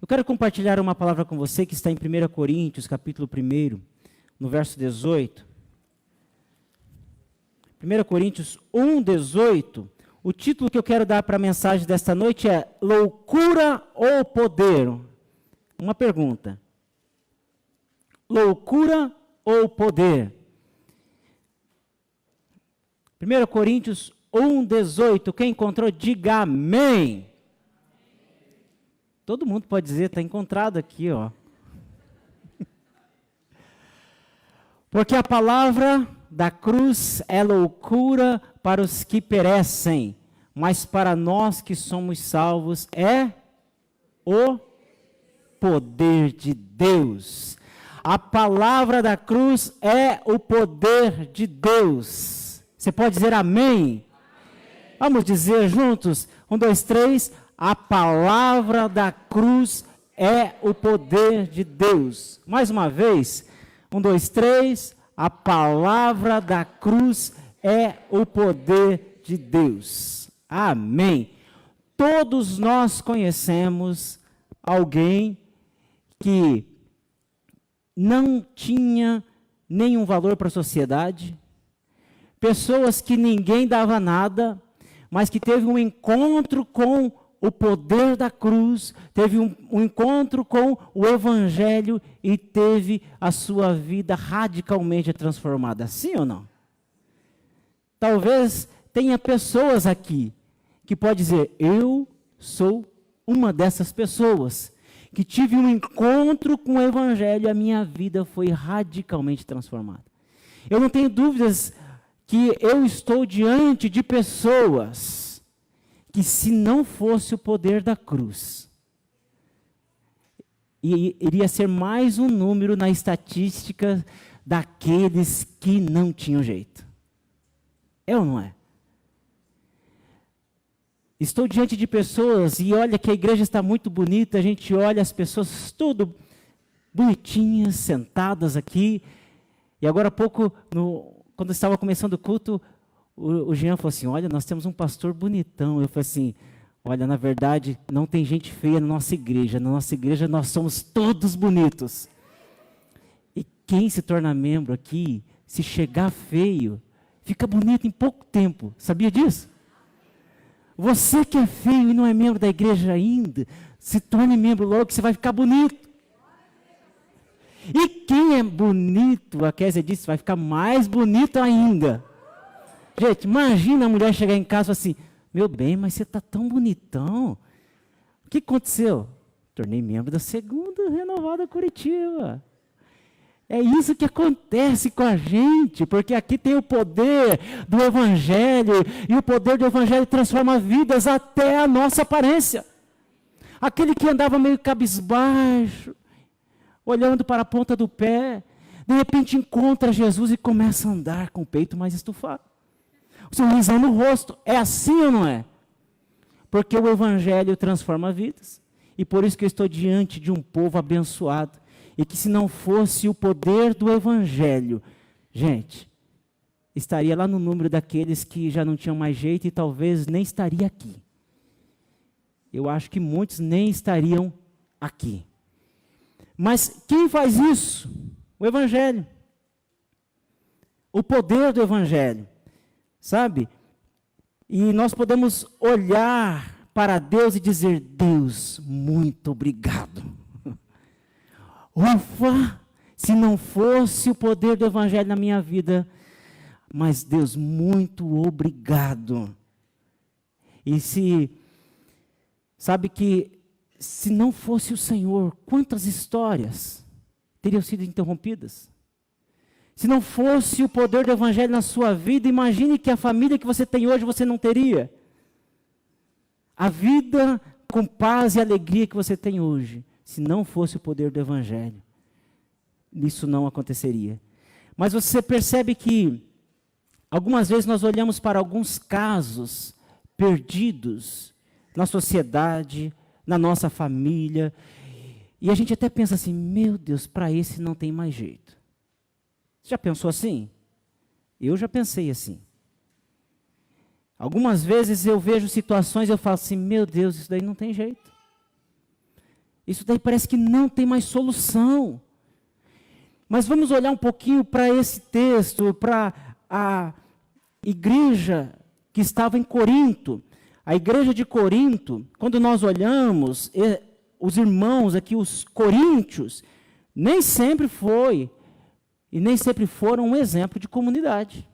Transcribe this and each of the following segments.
Eu quero compartilhar uma palavra com você que está em 1 Coríntios, capítulo 1, no verso 18. 1 Coríntios 1, 18. O título que eu quero dar para a mensagem desta noite é Loucura ou Poder? Uma pergunta. Loucura ou poder? 1 Coríntios 1, 18. Quem encontrou, diga amém. Todo mundo pode dizer, está encontrado aqui, ó. Porque a palavra da cruz é loucura para os que perecem, mas para nós que somos salvos é o poder de Deus. A palavra da cruz é o poder de Deus. Você pode dizer amém? Amém. Vamos dizer juntos? 1, 2, 3. A palavra da cruz é o poder de Deus. Mais uma vez. 1, 2, 3. A palavra da cruz é o poder de Deus. Amém. Todos nós conhecemos alguém que não tinha nenhum valor para a sociedade, pessoas que ninguém dava nada, mas que teve um encontro com o poder da cruz, teve um encontro com o Evangelho e teve a sua vida radicalmente transformada. Sim ou não? Talvez tenha pessoas aqui que pode dizer, eu sou uma dessas pessoas, que tive um encontro com o Evangelho e a minha vida foi radicalmente transformada. Eu não tenho dúvidas que eu estou diante de pessoas que, se não fosse o poder da cruz, iria ser mais um número na estatística daqueles que não tinham jeito. É ou não é? Estou diante de pessoas e olha que a igreja está muito bonita, a gente olha as pessoas tudo bonitinhas, sentadas aqui. E agora há pouco, quando estava começando o culto, o Jean falou assim, olha, nós temos um pastor bonitão. Eu falei assim, olha, na verdade, não tem gente feia na nossa igreja. Na nossa igreja nós somos todos bonitos. E quem se torna membro aqui, se chegar feio, fica bonito em pouco tempo. Sabia disso? Você que é feio e não é membro da igreja ainda, se torne membro logo que você vai ficar bonito. E quem é bonito, a Kézia disse, vai ficar mais bonito ainda. Gente, imagina a mulher chegar em casa e falar assim, meu bem, mas você está tão bonitão. O que aconteceu? Tornei membro da segunda renovada Curitiba. É isso que acontece com a gente, porque aqui tem o poder do Evangelho, e o poder do Evangelho transforma vidas até a nossa aparência. Aquele que andava meio cabisbaixo, olhando para a ponta do pé, de repente encontra Jesus e começa a andar com o peito mais estufado. O sorrisão no rosto. É assim ou não é? Porque o Evangelho transforma vidas, e por isso que eu estou diante de um povo abençoado. E que se não fosse o poder do Evangelho, gente, estaria lá no número daqueles que já não tinham mais jeito e talvez nem estaria aqui. Eu acho que muitos nem estariam aqui. Mas quem faz isso? O Evangelho. O poder do Evangelho. Sabe? E nós podemos olhar para Deus e dizer, Deus, muito obrigado. Ufa, se não fosse o poder do Evangelho na minha vida, mas Deus, muito obrigado. E sabe que se não fosse o Senhor, quantas histórias teriam sido interrompidas? Se não fosse o poder do Evangelho na sua vida, imagine que a família que você tem hoje você não teria. A vida com paz e alegria que você tem hoje. Se não fosse o poder do Evangelho, isso não aconteceria. Mas você percebe que, algumas vezes nós olhamos para alguns casos perdidos na sociedade, na nossa família, e a gente até pensa assim, meu Deus, para esse não tem mais jeito. Você já pensou assim? Eu já pensei assim. Algumas vezes eu vejo situações e eu falo assim, meu Deus, isso daí não tem jeito. Isso daí parece que não tem mais solução. Mas vamos olhar um pouquinho para esse texto, para a igreja que estava em Corinto. A igreja de Corinto, quando nós olhamos, os irmãos aqui, os coríntios, nem sempre foi e nem sempre foram um exemplo de comunidade.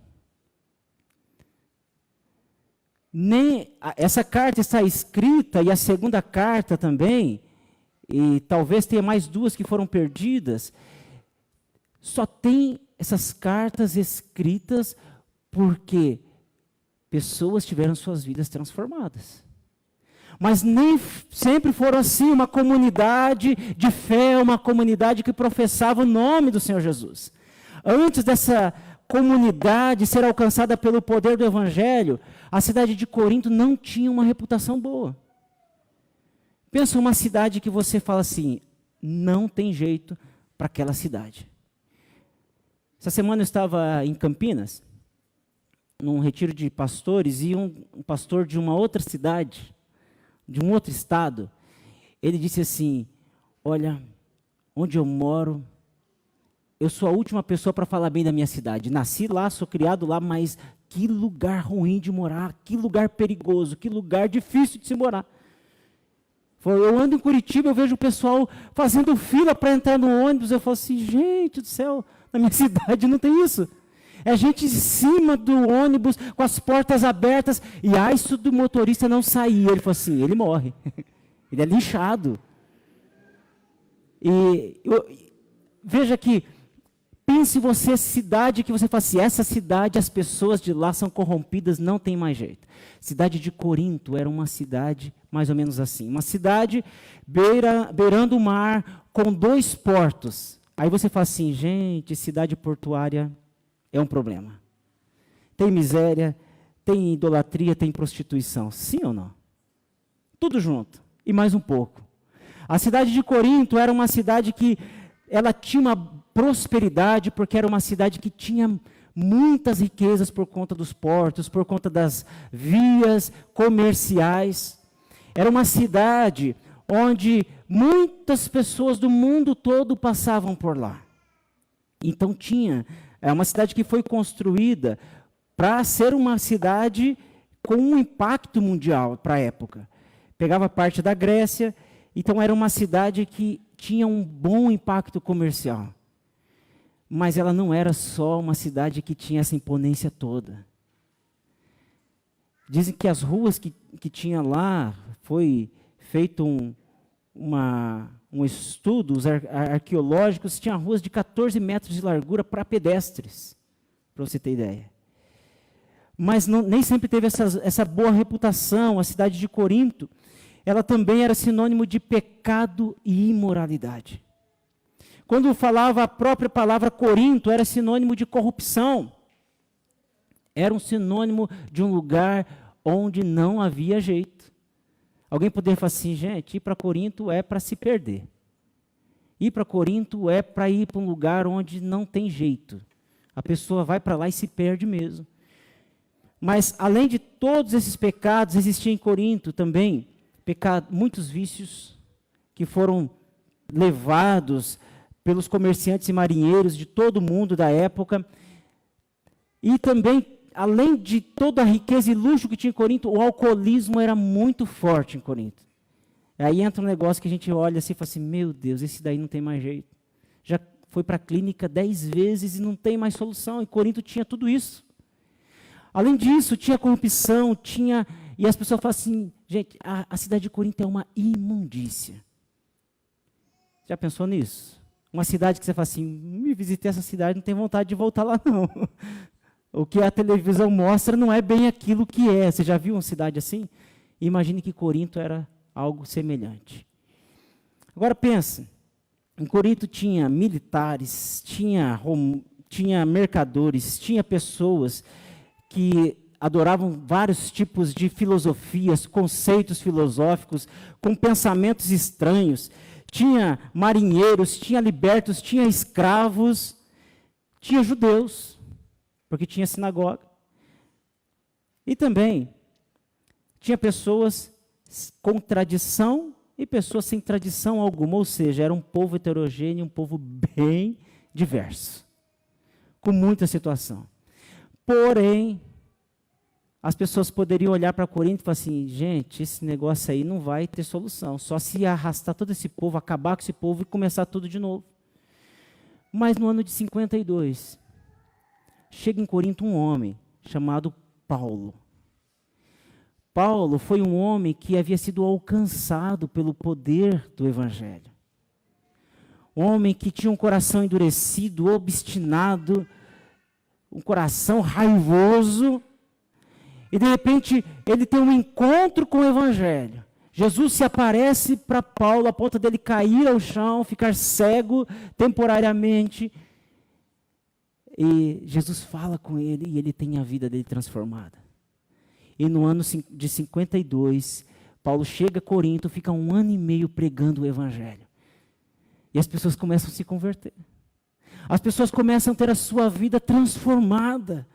Essa carta está escrita, e a segunda carta também, e talvez tenha mais duas que foram perdidas, só tem essas cartas escritas porque pessoas tiveram suas vidas transformadas. Mas nem sempre foram assim, uma comunidade de fé, uma comunidade que professava o nome do Senhor Jesus. Antes dessa comunidade ser alcançada pelo poder do Evangelho, a cidade de Corinto não tinha uma reputação boa. Pensa uma cidade que você fala assim, não tem jeito para aquela cidade. Essa semana eu estava em Campinas, num retiro de pastores, e um pastor de uma outra cidade, de um outro estado, ele disse assim, olha, onde eu moro, eu sou a última pessoa para falar bem da minha cidade. Nasci lá, sou criado lá, mas que lugar ruim de morar, que lugar perigoso, que lugar difícil de se morar. Eu ando em Curitiba, eu vejo o pessoal fazendo fila para entrar no ônibus, eu falo assim, gente do céu, na minha cidade não tem isso. É gente em cima do ônibus, com as portas abertas, e isso do motorista não sair. Ele falou assim, ele morre. Ele é linchado. Veja que, pense você, cidade que você fala assim, essa cidade, as pessoas de lá são corrompidas, não tem mais jeito. Cidade de Corinto era uma cidade mais ou menos assim. Uma cidade beirando o mar, com 2 portos. Aí você fala assim, gente, cidade portuária é um problema. Tem miséria, tem idolatria, tem prostituição. Sim ou não? Tudo junto. E mais um pouco. A cidade de Corinto era uma cidade que ela tinha uma prosperidade, porque era uma cidade que tinha muitas riquezas por conta dos portos, por conta das vias comerciais. Era uma cidade onde muitas pessoas do mundo todo passavam por lá. Então é uma cidade que foi construída para ser uma cidade com um impacto mundial para a época. Pegava parte da Grécia, então era uma cidade que tinha um bom impacto comercial. Mas ela não era só uma cidade que tinha essa imponência toda. Dizem que as ruas que tinha lá, foi feito um estudo, os arqueológicos, tinha ruas de 14 metros de largura para pedestres, para você ter ideia. Mas nem sempre teve essa boa reputação. A cidade de Corinto, ela também era sinônimo de pecado e imoralidade. Quando falava a própria palavra Corinto, era sinônimo de corrupção. Era um sinônimo de um lugar onde não havia jeito. Alguém poderia falar assim, gente, ir para Corinto é para se perder. Ir para Corinto é para ir para um lugar onde não tem jeito. A pessoa vai para lá e se perde mesmo. Mas, além de todos esses pecados, existia em Corinto também muitos vícios que foram levados pelos comerciantes e marinheiros de todo o mundo da época. E também, além de toda a riqueza e luxo que tinha em Corinto, o alcoolismo era muito forte em Corinto. Aí entra um negócio que a gente olha assim e fala assim, meu Deus, esse daí não tem mais jeito. Já foi para a clínica 10 vezes e não tem mais solução. Em Corinto tinha tudo isso. Além disso, tinha corrupção, e as pessoas falam assim, gente, a cidade de Corinto é uma imundícia. Já pensou nisso? Uma cidade que você fala assim, me visitei essa cidade, não tenho vontade de voltar lá não. O que a televisão mostra não é bem aquilo que é. Você já viu uma cidade assim? Imagine que Corinto era algo semelhante. Agora pensa, em Corinto tinha militares, tinha mercadores, tinha pessoas que adoravam vários tipos de filosofias, conceitos filosóficos, com pensamentos estranhos. Tinha marinheiros, tinha libertos, tinha escravos, tinha judeus, porque tinha sinagoga. E também tinha pessoas com tradição e pessoas sem tradição alguma, ou seja, era um povo heterogêneo, um povo bem diverso, com muita situação. Porém, as pessoas poderiam olhar para Corinto e falar assim, gente, esse negócio aí não vai ter solução, só se arrastar todo esse povo, acabar com esse povo e começar tudo de novo. Mas no ano de 52, chega em Corinto um homem chamado Paulo. Paulo foi um homem que havia sido alcançado pelo poder do Evangelho. Um homem que tinha um coração endurecido, obstinado, um coração raivoso. E de repente ele tem um encontro com o Evangelho. Jesus se aparece para Paulo a ponto dele cair ao chão, ficar cego temporariamente. E Jesus fala com ele e ele tem a vida dele transformada. E no ano de 52, Paulo chega a Corinto, fica 1 ano e meio pregando o Evangelho. E as pessoas começam a se converter. As pessoas começam a ter a sua vida transformada.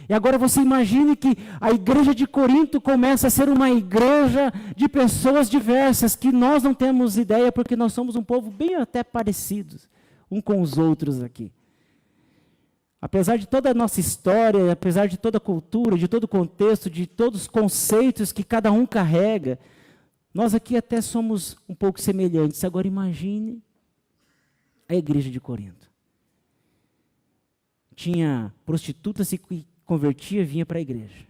E agora você imagine que a igreja de Corinto começa a ser uma igreja de pessoas diversas, que nós não temos ideia, porque nós somos um povo bem até parecidos, um com os outros aqui. Apesar de toda a nossa história, apesar de toda a cultura, de todo o contexto, de todos os conceitos que cada um carrega, nós aqui até somos um pouco semelhantes. Agora imagine a igreja de Corinto. Tinha prostitutas que convertia, vinha para a igreja.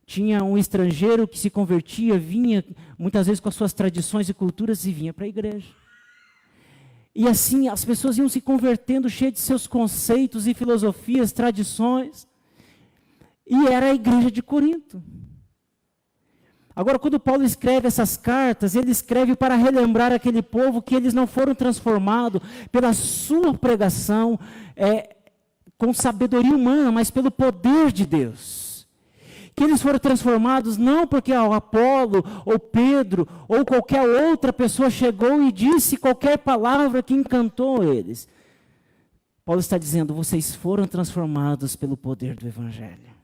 Tinha um estrangeiro que se convertia, vinha muitas vezes com as suas tradições e culturas e vinha para a igreja. E assim as pessoas iam se convertendo, cheias de seus conceitos e filosofias, tradições. E era a igreja de Corinto. Agora, quando Paulo escreve essas cartas, ele escreve para relembrar aquele povo que eles não foram transformados pela sua pregação, com sabedoria humana, mas pelo poder de Deus. Que eles foram transformados não porque Apolo, ou Pedro, ou qualquer outra pessoa chegou e disse qualquer palavra que encantou eles. Paulo está dizendo, vocês foram transformados pelo poder do Evangelho.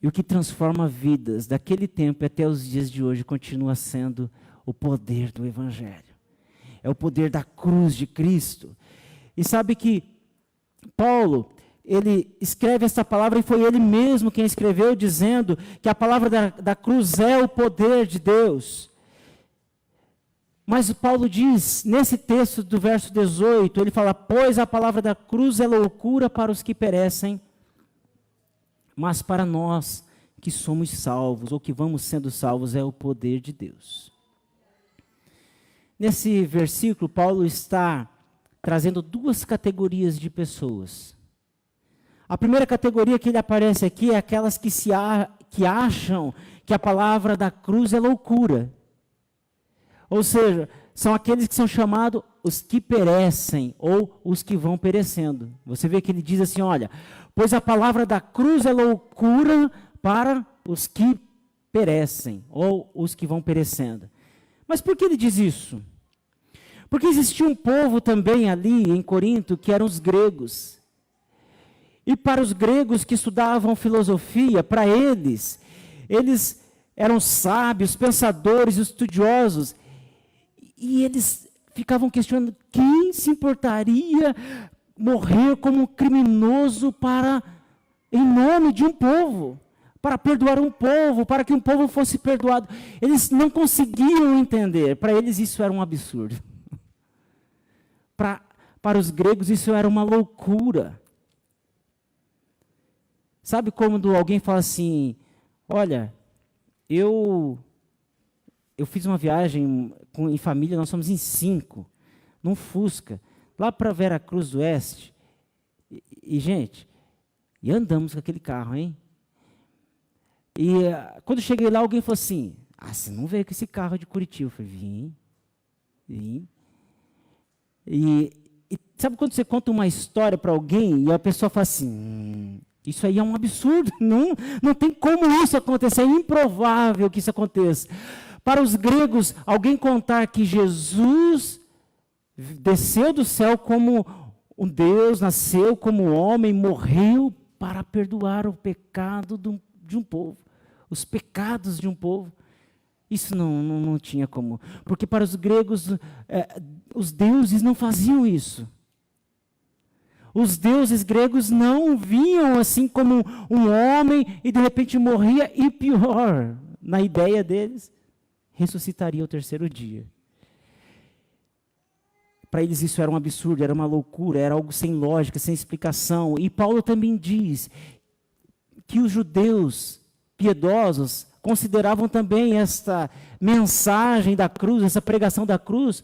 E o que transforma vidas daquele tempo até os dias de hoje continua sendo o poder do Evangelho. É o poder da cruz de Cristo. E sabe que Paulo, ele escreve essa palavra e foi ele mesmo quem escreveu, dizendo que a palavra da cruz é o poder de Deus. Mas Paulo diz, nesse texto do verso 18, ele fala, pois a palavra da cruz é loucura para os que perecem, mas para nós que somos salvos, ou que vamos sendo salvos, é o poder de Deus. Nesse versículo, Paulo está trazendo duas categorias de pessoas. A primeira categoria que ele aparece aqui é aquelas que acham que a palavra da cruz é loucura. Ou seja, são aqueles que são chamados os que perecem, ou os que vão perecendo. Você vê que ele diz assim, olha, pois a palavra da cruz é loucura para os que perecem, ou os que vão perecendo. Mas por que ele diz isso? Porque existia um povo também ali em Corinto, que eram os gregos. E para os gregos que estudavam filosofia, para eles eram sábios, pensadores, estudiosos. E eles ficavam questionando quem se importaria morrer como criminoso em nome de um povo, para perdoar um povo, para que um povo fosse perdoado. Eles não conseguiam entender, para eles isso era um absurdo. Para os gregos isso era uma loucura. Sabe quando alguém fala assim, olha, eu fiz uma viagem em família, nós somos em 5, num Fusca, lá para Veracruz do Oeste, e gente, e andamos com aquele carro, hein? E quando eu cheguei lá, alguém falou assim, você não veio com esse carro de Curitiba? Eu falei, vim. E sabe quando você conta uma história para alguém e a pessoa fala assim, isso aí é um absurdo, não tem como isso acontecer, é improvável que isso aconteça. Para os gregos, alguém contar que Jesus desceu do céu como um Deus, nasceu como homem, morreu para perdoar o pecado de um povo, os pecados de um povo. Isso não tinha como. Porque para os gregos, os deuses não faziam isso. Os deuses gregos não viam assim como um homem e de repente morria, e pior, na ideia deles, ressuscitaria ao terceiro dia. Para eles isso era um absurdo, era uma loucura, era algo sem lógica, sem explicação. E Paulo também diz que os judeus piedosos consideravam também esta mensagem da cruz, essa pregação da cruz,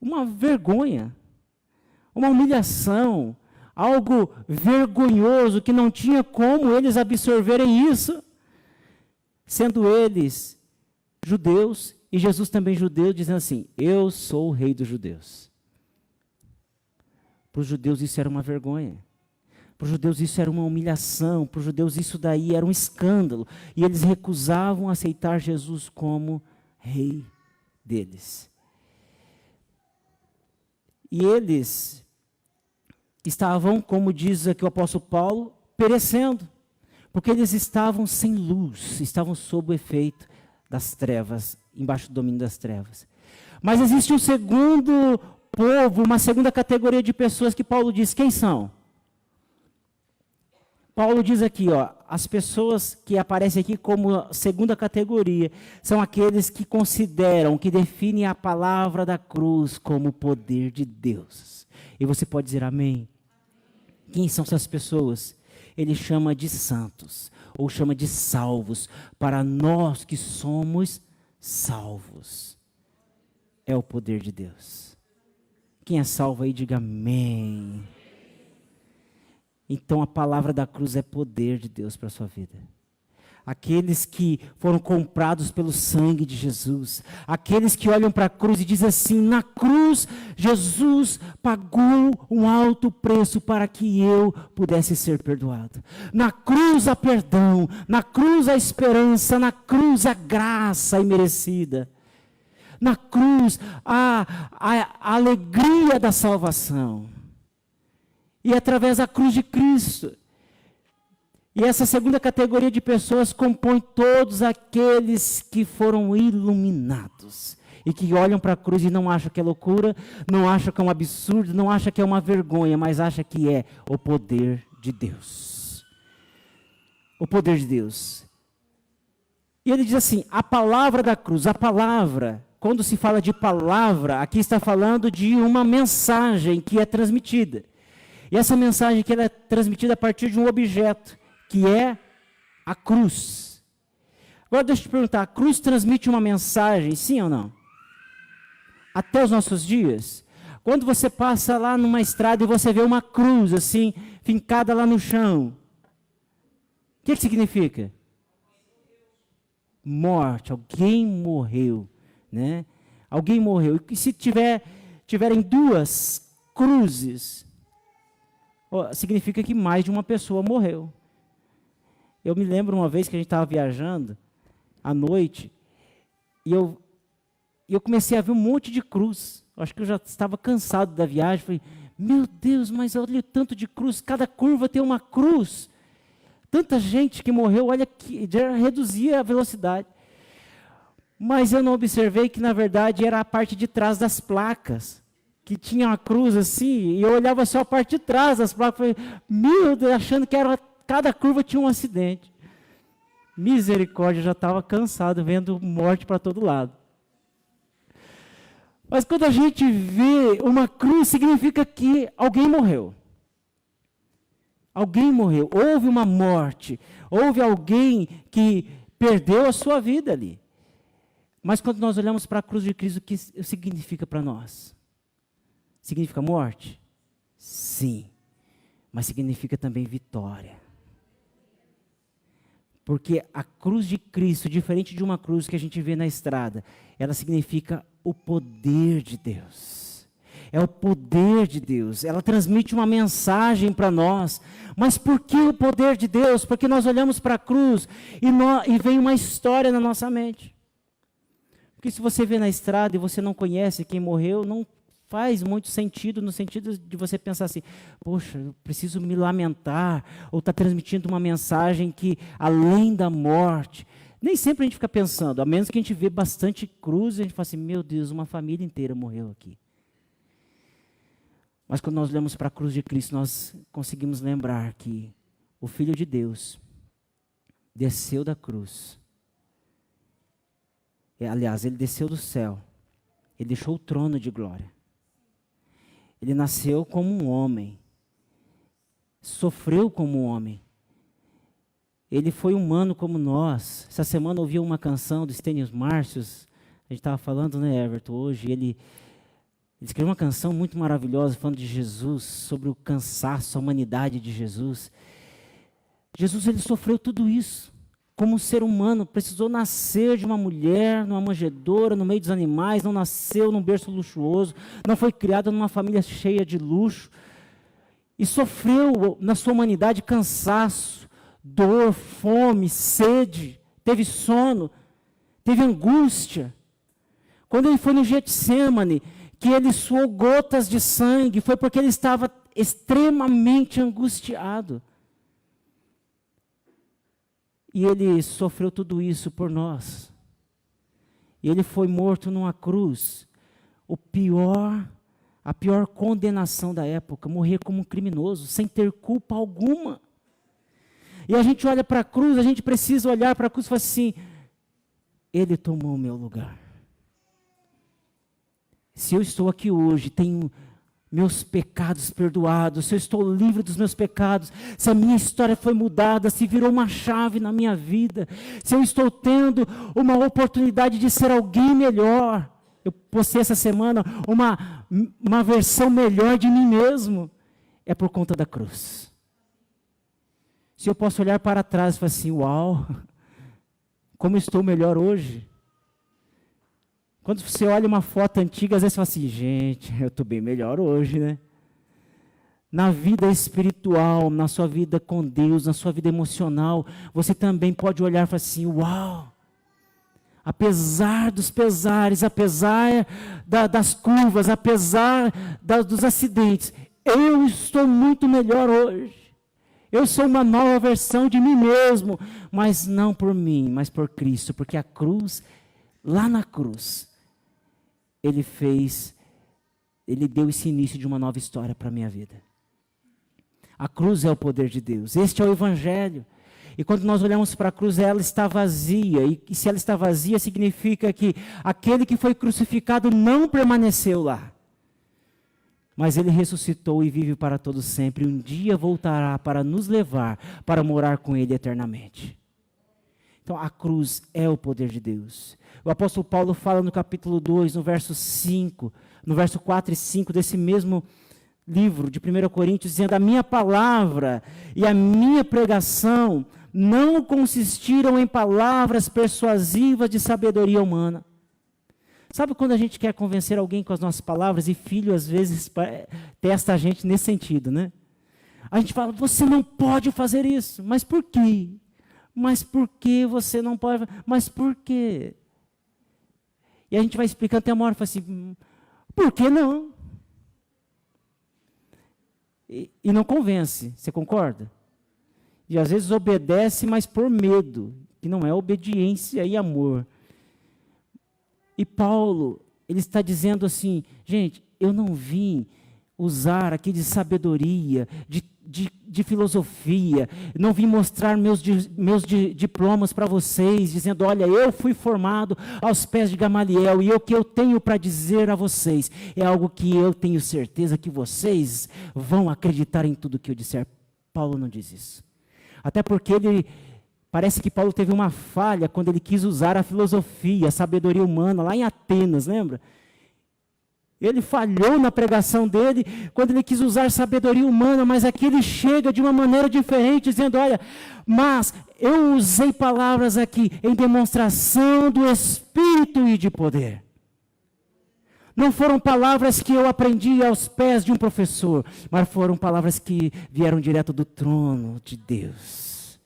uma vergonha, uma humilhação, algo vergonhoso, que não tinha como eles absorverem isso, sendo eles judeus, e Jesus também judeu, dizendo assim, eu sou o rei dos judeus. Para os judeus isso era uma vergonha. Para os judeus isso era uma humilhação, para os judeus isso daí era um escândalo, e eles recusavam aceitar Jesus como rei deles. E eles estavam, como diz aqui o apóstolo Paulo, perecendo, porque eles estavam sem luz, estavam sob o efeito das trevas, embaixo do domínio das trevas. Mas existe um segundo povo, uma segunda categoria de pessoas que Paulo diz, quem são? Paulo diz aqui, as pessoas que aparecem aqui como segunda categoria, são aqueles que consideram, que definem a palavra da cruz como o poder de Deus. E você pode dizer amém? Quem são essas pessoas? Ele chama de santos, ou chama de salvos, para nós que somos salvos. É o poder de Deus. Quem é salvo aí, diga amém. Então a palavra da cruz é poder de Deus para a sua vida. Aqueles que foram comprados pelo sangue de Jesus, aqueles que olham para a cruz e dizem assim, na cruz Jesus pagou um alto preço para que eu pudesse ser perdoado. Na cruz há perdão, na cruz há esperança, na cruz há graça imerecida. Na cruz há a alegria da salvação. E através da cruz de Cristo. E essa segunda categoria de pessoas compõe todos aqueles que foram iluminados. E que olham para a cruz e não acham que é loucura, não acham que é um absurdo, não acham que é uma vergonha, mas acham que é o poder de Deus. O poder de Deus. E ele diz assim, a palavra da cruz, a palavra, quando se fala de palavra, aqui está falando de uma mensagem que é transmitida. E essa mensagem que ela é transmitida a partir de um objeto, que é a cruz. Agora deixa eu te perguntar, a cruz transmite uma mensagem, sim ou não? Até os nossos dias? Quando você passa lá numa estrada e você vê uma cruz assim, fincada lá no chão, o que significa? Morte, alguém morreu, né? Alguém morreu. E se tiverem duas cruzes, significa que mais de uma pessoa morreu. Eu me lembro uma vez que a gente estava viajando, à noite, e eu comecei a ver um monte de cruz. Acho que eu já estava cansado da viagem. Falei, meu Deus, mas olha o tanto de cruz, cada curva tem uma cruz. Tanta gente que morreu, olha que já reduzia a velocidade. Mas eu não observei que, na verdade, era a parte de trás das placas. Que tinha uma cruz assim, e eu olhava só a parte de trás das placas, falei, meu Deus, achando que cada curva tinha um acidente. Misericórdia, eu já estava cansado, vendo morte para todo lado. Mas quando a gente vê uma cruz, significa que alguém morreu. Alguém morreu, houve uma morte, houve alguém que perdeu a sua vida ali. Mas quando nós olhamos para a cruz de Cristo, o que significa para nós? Significa morte? Sim. Mas significa também vitória. Porque a cruz de Cristo, diferente de uma cruz que a gente vê na estrada, ela significa o poder de Deus. É o poder de Deus. Ela transmite uma mensagem para nós. Mas por que o poder de Deus? Porque nós olhamos para a cruz e vem uma história na nossa mente. Porque se você vê na estrada e você não conhece quem morreu, não faz muito sentido, no sentido de você pensar assim, poxa, eu preciso me lamentar, ou está transmitindo uma mensagem que, além da morte, Nem sempre a gente fica pensando, a menos que a gente vê bastante cruz e a gente fala assim, meu Deus, uma família inteira morreu aqui. Mas quando nós olhamos para a cruz de Cristo, nós conseguimos lembrar que o Filho de Deus desceu da cruz. Aliás, ele desceu do céu. Ele deixou o trono de glória. Ele nasceu como um homem. Sofreu como um homem. Ele foi humano como nós. Essa semana eu ouvi uma canção do Stênio Márcios. A gente estava falando, né, Everton, hoje. Ele escreveu uma canção muito maravilhosa falando de Jesus, sobre o cansaço, a humanidade de Jesus. Jesus, ele sofreu tudo isso. Como um ser humano, precisou nascer de uma mulher, numa manjedoura, no meio dos animais, não nasceu num berço luxuoso, não foi criado numa família cheia de luxo. E sofreu na sua humanidade cansaço, dor, fome, sede, teve sono, teve angústia. Quando ele foi no Getsêmani, que ele suou gotas de sangue, foi porque ele estava extremamente angustiado. E ele sofreu tudo isso por nós. E ele foi morto numa cruz. A pior condenação da época, morrer como um criminoso, sem ter culpa alguma. E a gente olha para a cruz, a gente precisa olhar para a cruz e falar assim, ele tomou o meu lugar. Se eu estou aqui hoje, tenho meus pecados perdoados, se eu estou livre dos meus pecados, se a minha história foi mudada, se virou uma chave na minha vida, se eu estou tendo uma oportunidade de ser alguém melhor. Eu postei essa semana uma versão melhor de mim mesmo. É por conta da cruz. Se eu posso olhar para trás e falar assim, uau, como eu estou melhor hoje. Quando você olha uma foto antiga, às vezes você fala assim, gente, eu estou bem melhor hoje, né? Na vida espiritual, na sua vida com Deus, na sua vida emocional, você também pode olhar e falar assim, uau, apesar dos pesares, apesar das curvas, apesar dos acidentes, eu estou muito melhor hoje. Eu sou uma nova versão de mim mesmo, mas não por mim, mas por Cristo, porque a cruz, lá na cruz, Ele deu esse início de uma nova história para a minha vida. A cruz é o poder de Deus, este é o Evangelho. E quando nós olhamos para a cruz, ela está vazia, e se ela está vazia, significa que aquele que foi crucificado não permaneceu lá. Mas ele ressuscitou e vive para todo sempre, e um dia voltará para nos levar, para morar com ele eternamente. Então, a cruz é o poder de Deus. O apóstolo Paulo fala no capítulo 2, no verso 5, no verso 4 e 5 desse mesmo livro de 1 Coríntios, dizendo, a minha palavra e a minha pregação não consistiram em palavras persuasivas de sabedoria humana. Sabe quando a gente quer convencer alguém com as nossas palavras, e filho às vezes testa a gente nesse sentido, né? A gente fala, você não pode fazer isso, mas por quê? Mas por que você não pode? Mas por quê? E a gente vai explicando até uma hora, fala assim, por que não? E não convence, você concorda? E às vezes obedece, mas por medo, que não é obediência e amor. E Paulo, ele está dizendo assim, gente, eu não vim usar aqui de sabedoria, de filosofia, não vim mostrar meus diplomas para vocês, dizendo, olha, eu fui formado aos pés de Gamaliel, e o que eu tenho para dizer a vocês é algo que eu tenho certeza que vocês vão acreditar em tudo que eu disser. Paulo não diz isso. Até porque parece que Paulo teve uma falha quando ele quis usar a filosofia, a sabedoria humana, lá em Atenas, lembra? Ele falhou na pregação dele quando ele quis usar sabedoria humana, mas aqui ele chega de uma maneira diferente, dizendo, olha, mas eu usei palavras aqui em demonstração do Espírito e de poder. Não foram palavras que eu aprendi aos pés de um professor, mas foram palavras que vieram direto do trono de Deus.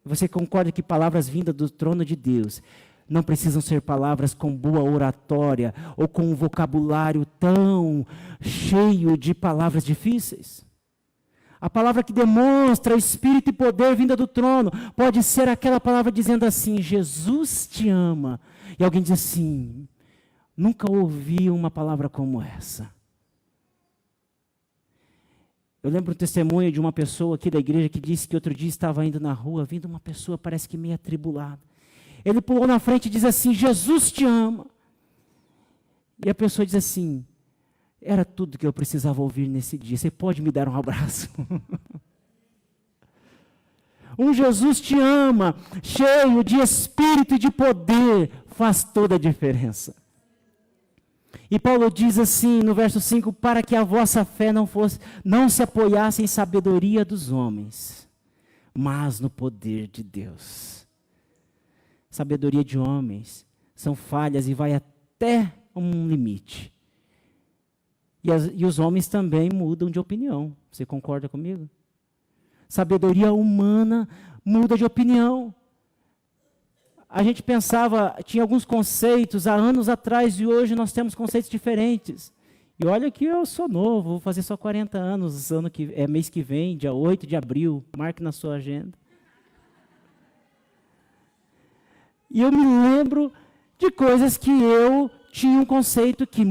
Você concorda que palavras vindas do trono de Deus não precisam ser palavras com boa oratória ou com um vocabulário tão cheio de palavras difíceis? A palavra que demonstra espírito e poder vinda do trono. Pode ser aquela palavra dizendo assim, Jesus te ama. E alguém diz assim, nunca ouvi uma palavra como essa. Eu lembro um testemunho de uma pessoa aqui da igreja que disse que outro dia estava indo na rua, vindo uma pessoa parece que meio atribulada. Ele pulou na frente e diz assim, Jesus te ama. E a pessoa diz assim, era tudo que eu precisava ouvir nesse dia, você pode me dar um abraço? Um Jesus te ama, cheio de espírito e de poder, faz toda a diferença. E Paulo diz assim no verso 5, para que a vossa fé não se apoiasse em sabedoria dos homens, mas no poder de Deus. Sabedoria de homens são falhas e vai até um limite. E os homens também mudam de opinião. Você concorda comigo? Sabedoria humana muda de opinião. A gente pensava, tinha alguns conceitos há anos atrás e hoje nós temos conceitos diferentes. E olha que eu sou novo, vou fazer só 40 anos, mês que vem, dia 8 de abril, marque na sua agenda. E eu me lembro de coisas que eu tinha um conceito que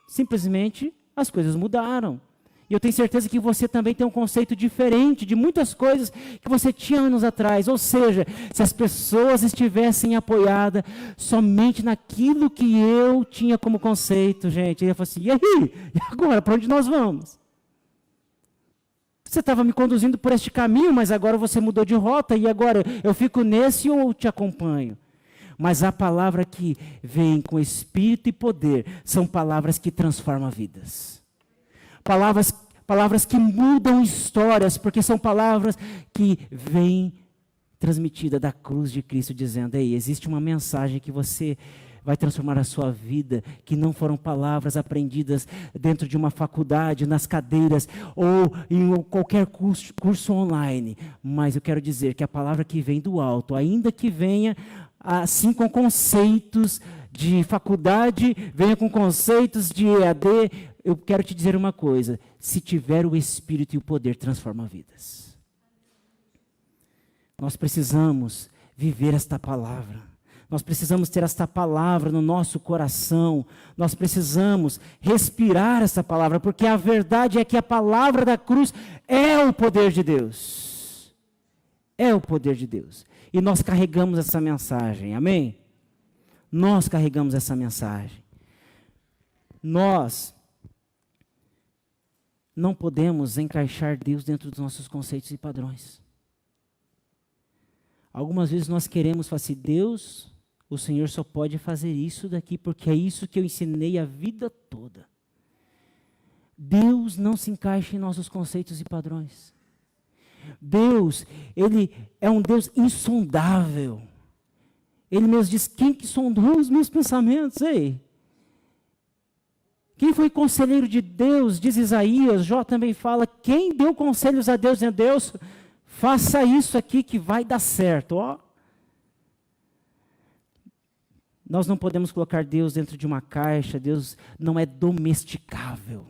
simplesmente as coisas mudaram. E eu tenho certeza que você também tem um conceito diferente de muitas coisas que você tinha anos atrás. Ou seja, se as pessoas estivessem apoiadas somente naquilo que eu tinha como conceito, gente, eu ia falar assim, e aí? E agora, para onde nós vamos? Você estava me conduzindo por este caminho, mas agora você mudou de rota, e agora eu fico nesse ou te acompanho? Mas a palavra que vem com espírito e poder são palavras que transformam vidas. Palavras que mudam histórias, porque são palavras que vêm transmitidas da cruz de Cristo, dizendo, ei, existe uma mensagem que você vai transformar a sua vida, que não foram palavras aprendidas dentro de uma faculdade, nas cadeiras, ou em qualquer curso online. Mas eu quero dizer que a palavra que vem do alto, ainda que venha assim com conceitos de faculdade, venha com conceitos de EAD, eu quero te dizer uma coisa, se tiver o Espírito e o poder, transforma vidas. Nós precisamos viver esta palavra, nós precisamos ter esta palavra no nosso coração, nós precisamos respirar esta palavra, porque a verdade é que a palavra da cruz é o poder de Deus. É o poder de Deus. E nós carregamos essa mensagem, amém? Nós carregamos essa mensagem. Nós não podemos encaixar Deus dentro dos nossos conceitos e padrões. Algumas vezes nós queremos falar assim, Deus, o Senhor só pode fazer isso daqui, porque é isso que eu ensinei a vida toda. Deus não se encaixa em nossos conceitos e padrões. Deus, Ele é um Deus insondável. Ele mesmo diz, quem que sondou os meus pensamentos, ei? Quem foi conselheiro de Deus, diz Isaías, Jó também fala, quem deu conselhos a Deus, dizendo, Deus, faça isso aqui que vai dar certo, ó. Nós não podemos colocar Deus dentro de uma caixa, Deus não é domesticável.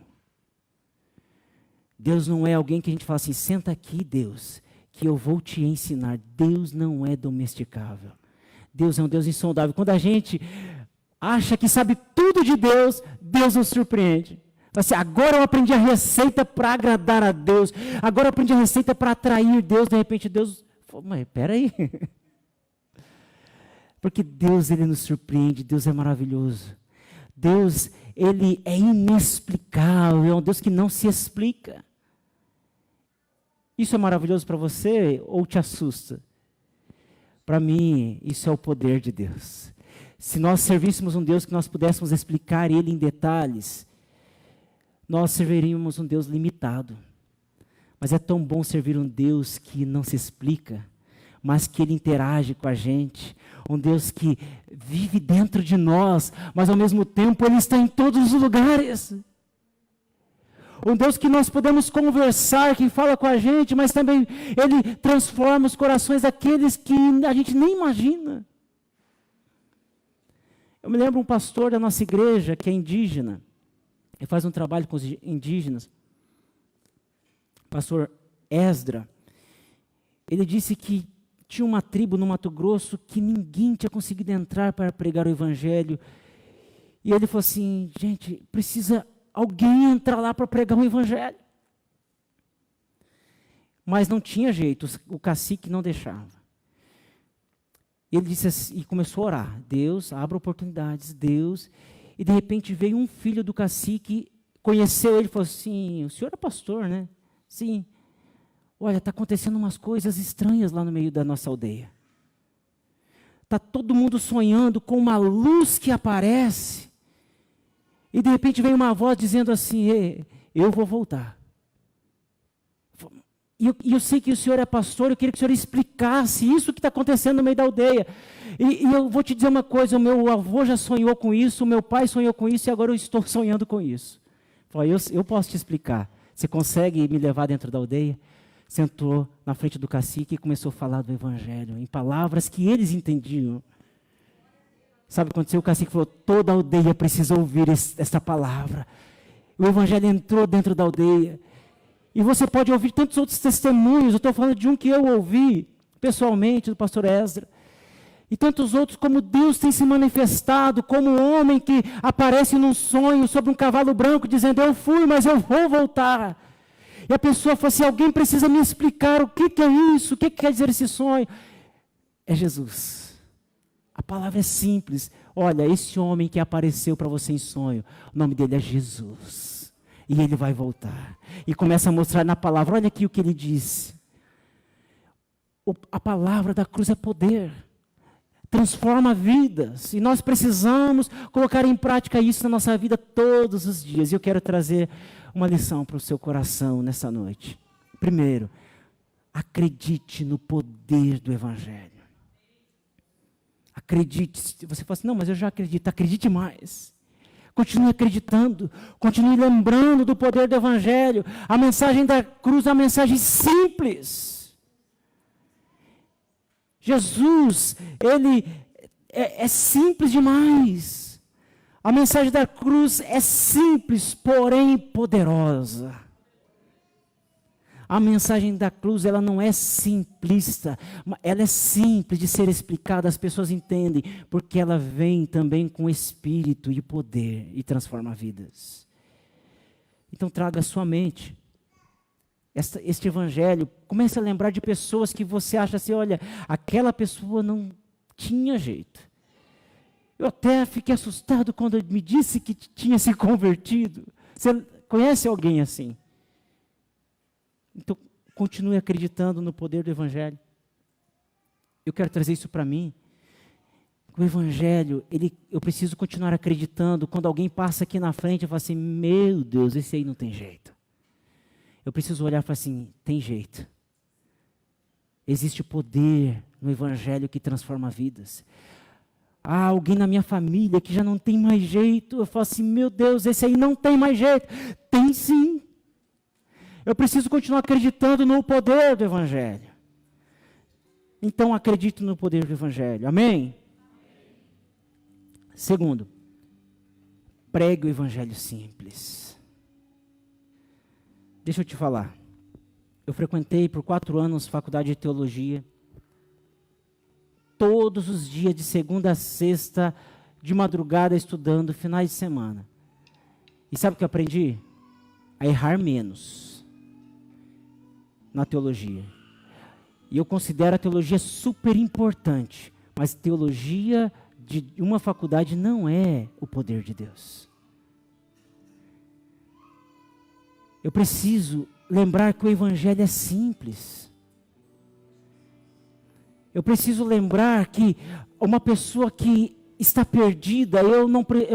Deus não é alguém que a gente fala assim, senta aqui, Deus, que eu vou te ensinar. Deus não é domesticável. Deus é um Deus insondável. Quando a gente acha que sabe tudo de Deus, Deus nos surpreende. Assim, agora eu aprendi a receita para agradar a Deus. Agora eu aprendi a receita para atrair Deus. De repente Deus, mas espera aí. Porque Deus, Ele nos surpreende. Deus é maravilhoso. Deus, Ele é inexplicável. É um Deus que não se explica. Isso é maravilhoso para você ou te assusta? Para mim, isso é o poder de Deus. Se nós servíssemos um Deus que nós pudéssemos explicar Ele em detalhes, nós serviríamos um Deus limitado. Mas é tão bom servir um Deus que não se explica, mas que Ele interage com a gente. Um Deus que vive dentro de nós, mas ao mesmo tempo Ele está em todos os lugares. Um Deus que nós podemos conversar, que fala com a gente, mas também Ele transforma os corações daqueles que a gente nem imagina. Eu me lembro um pastor da nossa igreja, que é indígena, ele faz um trabalho com os indígenas. pastor Esdra, ele disse que tinha uma tribo no Mato Grosso que ninguém tinha conseguido entrar para pregar o evangelho. E ele falou assim, gente, precisa alguém entrar lá para pregar o evangelho. Mas não tinha jeito, o cacique não deixava. Ele disse assim, e começou a orar, Deus, abra oportunidades, Deus. E de repente veio um filho do cacique, conheceu ele e falou assim, o senhor é pastor, né? Sim. Olha, está acontecendo umas coisas estranhas lá no meio da nossa aldeia. Está todo mundo sonhando com uma luz que aparece. E de repente vem uma voz dizendo assim, eu vou voltar. E eu sei que o senhor é pastor, eu queria que o senhor explicasse isso que está acontecendo no meio da aldeia. E eu vou te dizer uma coisa, o meu avô já sonhou com isso, o meu pai sonhou com isso, e agora eu estou sonhando com isso. Eu posso te explicar. Você consegue me levar dentro da aldeia? Sentou na frente do cacique e começou a falar do evangelho, em palavras que eles entendiam. Sabe o que aconteceu? O cacique falou, toda a aldeia precisa ouvir essa palavra. O evangelho entrou dentro da aldeia. E você pode ouvir tantos outros testemunhos. Eu estou falando de um que eu ouvi pessoalmente, do pastor Esdra. E tantos outros, como Deus tem se manifestado, como um homem que aparece num sonho sobre um cavalo branco, dizendo, eu fui, mas eu vou voltar. E a pessoa fala assim, alguém precisa me explicar o que é isso, o que quer dizer esse sonho. É Jesus. A palavra é simples. Olha, esse homem que apareceu para você em sonho, o nome dele é Jesus. E ele vai voltar. E começa a mostrar na palavra, olha aqui o que ele disse. A palavra da cruz é poder. Transforma vidas. E nós precisamos colocar em prática isso na nossa vida todos os dias. E eu quero trazer uma lição para o seu coração nessa noite. Primeiro, acredite no poder do evangelho. Acredite. Você fala assim, não, mas eu já acredito. Acredite mais. Continue acreditando, continue lembrando do poder do evangelho. A mensagem da cruz é uma mensagem simples. Jesus, ele é simples demais. A mensagem da cruz é simples, porém poderosa. A mensagem da cruz, ela não é simplista, ela é simples de ser explicada, as pessoas entendem, porque ela vem também com espírito e poder e transforma vidas. Então traga à sua mente este evangelho, comece a lembrar de pessoas que você acha assim, olha, aquela pessoa não tinha jeito. Eu até fiquei assustado quando ele me disse que tinha se convertido. Você conhece alguém assim? Então, continue acreditando no poder do evangelho. Eu quero trazer isso para mim. O evangelho, eu preciso continuar acreditando. Quando alguém passa aqui na frente e fala assim, meu Deus, esse aí não tem jeito. Eu preciso olhar e falar assim, tem jeito. Existe poder no evangelho que transforma vidas. Ah, alguém na minha família que já não tem mais jeito. Eu falo assim, meu Deus, esse aí não tem mais jeito. Tem sim. Eu preciso continuar acreditando no poder do evangelho. Então acredito no poder do evangelho. Amém? Segundo, pregue o evangelho simples. Deixa eu te falar. Eu frequentei por 4 anos faculdade de teologia. Todos os dias, de segunda a sexta, de madrugada, estudando, finais de semana. E sabe o que eu aprendi? A errar menos na teologia. E eu considero a teologia super importante, mas teologia de uma faculdade não é o poder de Deus. Eu preciso lembrar que o evangelho é simples. Eu preciso lembrar que uma pessoa que está perdida,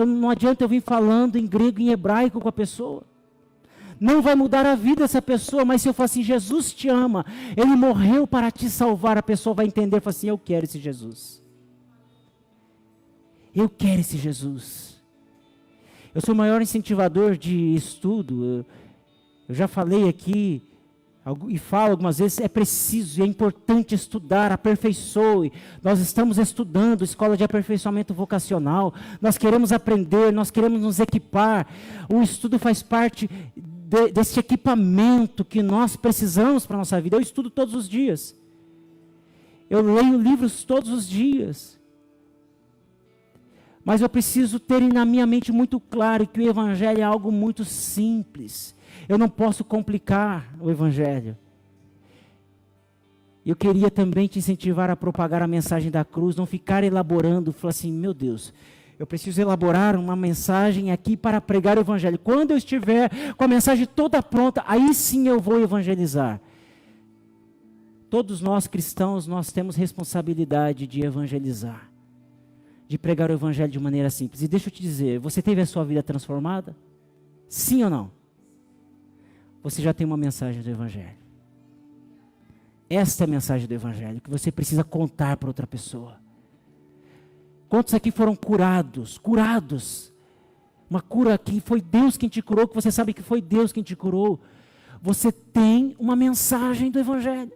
não adianta eu vir falando em grego e em hebraico com a pessoa. Não vai mudar a vida dessa pessoa, mas se eu falar assim, Jesus te ama, Ele morreu para te salvar, a pessoa vai entender, falar assim, eu quero esse Jesus. Eu quero esse Jesus. Eu sou o maior incentivador de estudo, eu já falei aqui, e falo algumas vezes, é preciso e é importante estudar, aperfeiçoe. Nós estamos estudando escola de aperfeiçoamento vocacional, nós queremos aprender, nós queremos nos equipar. O estudo faz parte desse equipamento que nós precisamos para a nossa vida. Eu estudo todos os dias. Eu leio livros todos os dias. Mas eu preciso ter na minha mente muito claro que o Evangelho é algo muito simples. Eu não posso complicar o Evangelho. Eu queria também te incentivar a propagar a mensagem da cruz, não ficar elaborando, falar assim, meu Deus, eu preciso elaborar uma mensagem aqui para pregar o Evangelho. Quando eu estiver com a mensagem toda pronta, aí sim eu vou evangelizar. Todos nós cristãos, nós temos responsabilidade de evangelizar, de pregar o Evangelho de maneira simples. E deixa eu te dizer, você teve a sua vida transformada? Sim ou não? Você já tem uma mensagem do Evangelho. Esta é a mensagem do Evangelho, que você precisa contar para outra pessoa. Quantos aqui foram curados? Curados. Uma cura que foi Deus quem te curou, que você sabe que foi Deus quem te curou. Você tem uma mensagem do Evangelho.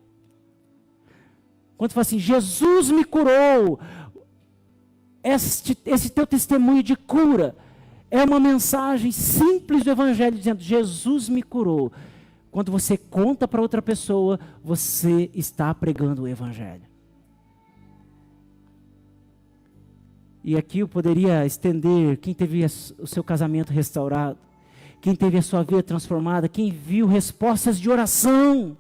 Quando fala assim, Jesus me curou, esse teu testemunho de cura é uma mensagem simples do Evangelho, dizendo, Jesus me curou. Quando você conta para outra pessoa, você está pregando o Evangelho. E aqui eu poderia estender, quem teve o seu casamento restaurado, quem teve a sua vida transformada, quem viu respostas de oração.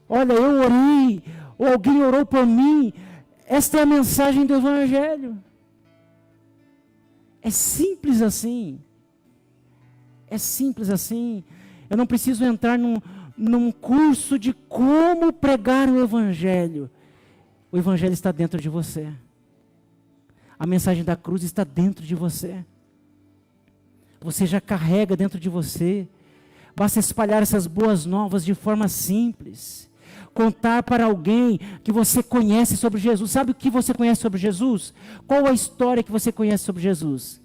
Olha, eu orei, ou alguém orou por mim. Esta é a mensagem do Evangelho. É simples assim. É simples assim. Eu não preciso entrar num curso de como pregar o Evangelho. O Evangelho está dentro de você. A mensagem da cruz está dentro de você. Você já carrega dentro de você. Basta espalhar essas boas novas de forma simples. Contar para alguém que você conhece sobre Jesus. Sabe o que você conhece sobre Jesus? Qual a história que você conhece sobre Jesus?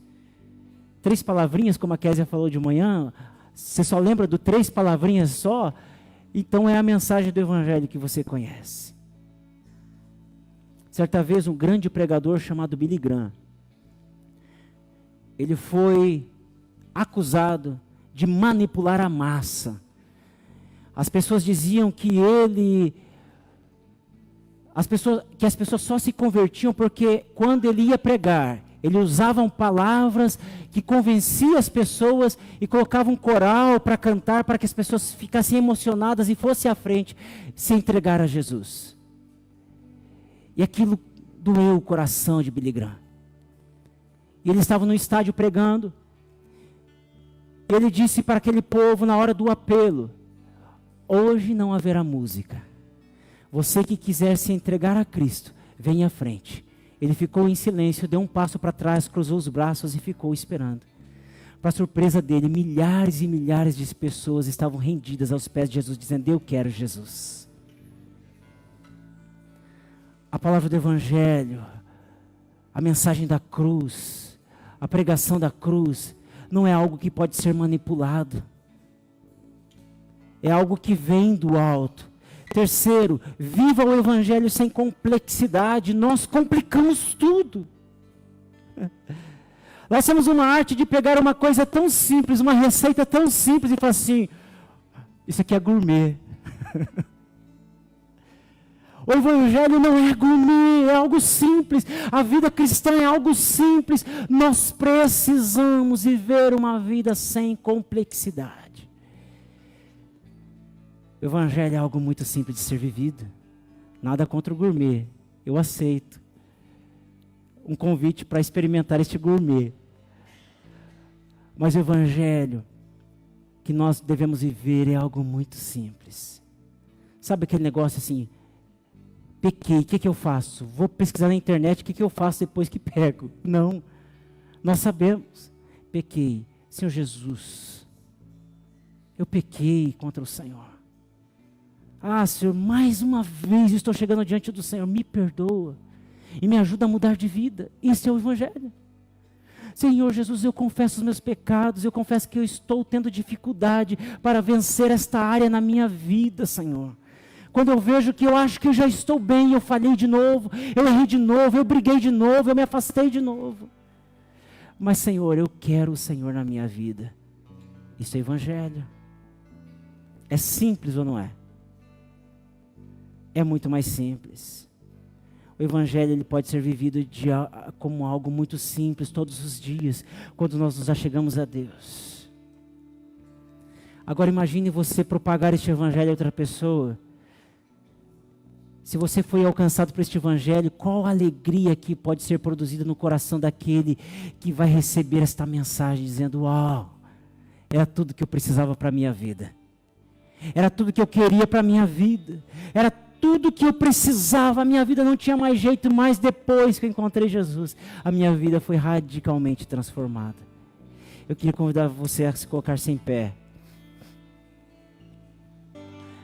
3 palavrinhas, como a Kézia falou de manhã. Você só lembra de 3 palavrinhas só? Então é a mensagem do Evangelho que você conhece. Certa vez um grande pregador chamado Billy Graham, ele foi acusado de manipular a massa. As pessoas diziam que as pessoas só se convertiam porque quando ele ia pregar, ele usava palavras que convenciam as pessoas e colocava um coral para cantar, para que as pessoas ficassem emocionadas e fossem à frente, se entregar a Jesus. E aquilo doeu o coração de Billy Graham. E ele estava no estádio pregando. Ele disse para aquele povo na hora do apelo, hoje não haverá música. Você que quiser se entregar a Cristo, venha à frente. Ele ficou em silêncio, deu um passo para trás, cruzou os braços e ficou esperando. Para surpresa dele, milhares e milhares de pessoas estavam rendidas aos pés de Jesus, dizendo, eu quero Jesus. A palavra do Evangelho, a mensagem da cruz, a pregação da cruz, não é algo que pode ser manipulado. É algo que vem do alto. Terceiro, viva o Evangelho sem complexidade. Nós complicamos tudo. Nós temos uma arte de pegar uma coisa tão simples, uma receita tão simples e falar assim, isso aqui é gourmet. O Evangelho não é gourmet, é algo simples. A vida cristã é algo simples. Nós precisamos viver uma vida sem complexidade. O Evangelho é algo muito simples de ser vivido. Nada contra o gourmet. Eu aceito um convite para experimentar este gourmet. Mas o Evangelho que nós devemos viver é algo muito simples. Sabe aquele negócio assim, pequei, o que eu faço? Vou pesquisar na internet, o que eu faço depois que pego? Não, nós sabemos, pequei. Senhor Jesus, eu pequei contra o Senhor. Ah, Senhor, mais uma vez eu estou chegando diante do Senhor, me perdoa e me ajuda a mudar de vida. Isso é o Evangelho. Senhor Jesus, eu confesso os meus pecados, eu confesso que eu estou tendo dificuldade para vencer esta área na minha vida, Senhor. Quando eu vejo que eu acho que eu já estou bem, eu falhei de novo, eu errei de novo, eu briguei de novo, eu me afastei de novo. Mas Senhor, eu quero o Senhor na minha vida. Isso é evangelho. É simples ou não é? É muito mais simples. O evangelho ele pode ser vivido como algo muito simples todos os dias, quando nós nos achegamos a Deus. Agora imagine você propagar este evangelho a outra pessoa. Se você foi alcançado por este evangelho, qual a alegria que pode ser produzida no coração daquele que vai receber esta mensagem dizendo: uau, era tudo que eu precisava para a minha vida. Era tudo que eu queria para a minha vida. Era tudo que eu precisava. A minha vida não tinha mais jeito, mas depois que eu encontrei Jesus, a minha vida foi radicalmente transformada. Eu queria convidar você a se colocar-se em pé.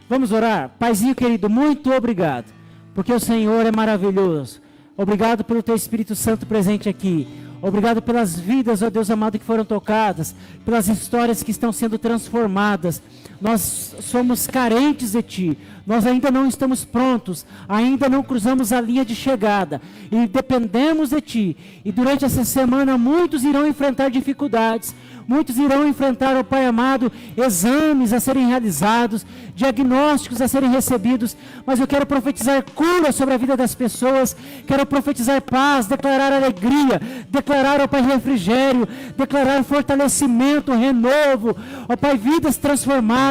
Vamos orar? Paizinho querido, muito obrigado, porque o Senhor é maravilhoso. Obrigado pelo Teu Espírito Santo presente aqui. Obrigado pelas vidas, ó Deus amado, que foram tocadas, pelas histórias que estão sendo transformadas. Nós somos carentes de Ti, nós ainda não estamos prontos, ainda não cruzamos a linha de chegada, e dependemos de Ti. E durante essa semana muitos irão enfrentar dificuldades, muitos irão enfrentar, ó Pai amado, exames a serem realizados, diagnósticos a serem recebidos, mas eu quero profetizar cura sobre a vida das pessoas, quero profetizar paz, declarar alegria, declarar, ó Pai, refrigério, declarar fortalecimento, renovo, ó Pai, vidas transformadas,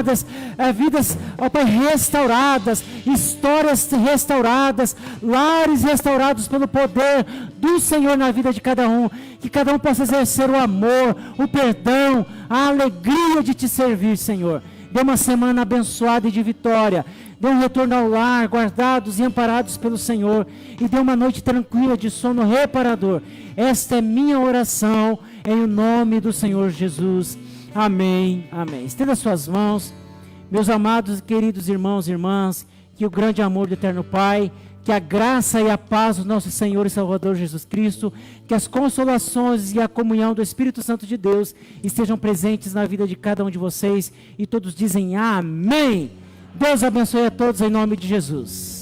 vidas, ó Pai, restauradas, histórias restauradas, lares restaurados pelo poder do Senhor na vida de cada um, que cada um possa exercer o amor, o perdão, a alegria de Te servir, Senhor. Dê uma semana abençoada e de vitória, dê um retorno ao lar, guardados e amparados pelo Senhor, e dê uma noite tranquila de sono reparador. Esta é minha oração, em nome do Senhor Jesus. Amém, amém. Estenda suas mãos, meus amados e queridos irmãos e irmãs, que o grande amor do eterno Pai, que a graça e a paz do nosso Senhor e Salvador Jesus Cristo, que as consolações e a comunhão do Espírito Santo de Deus estejam presentes na vida de cada um de vocês, e todos dizem amém. Deus abençoe a todos em nome de Jesus.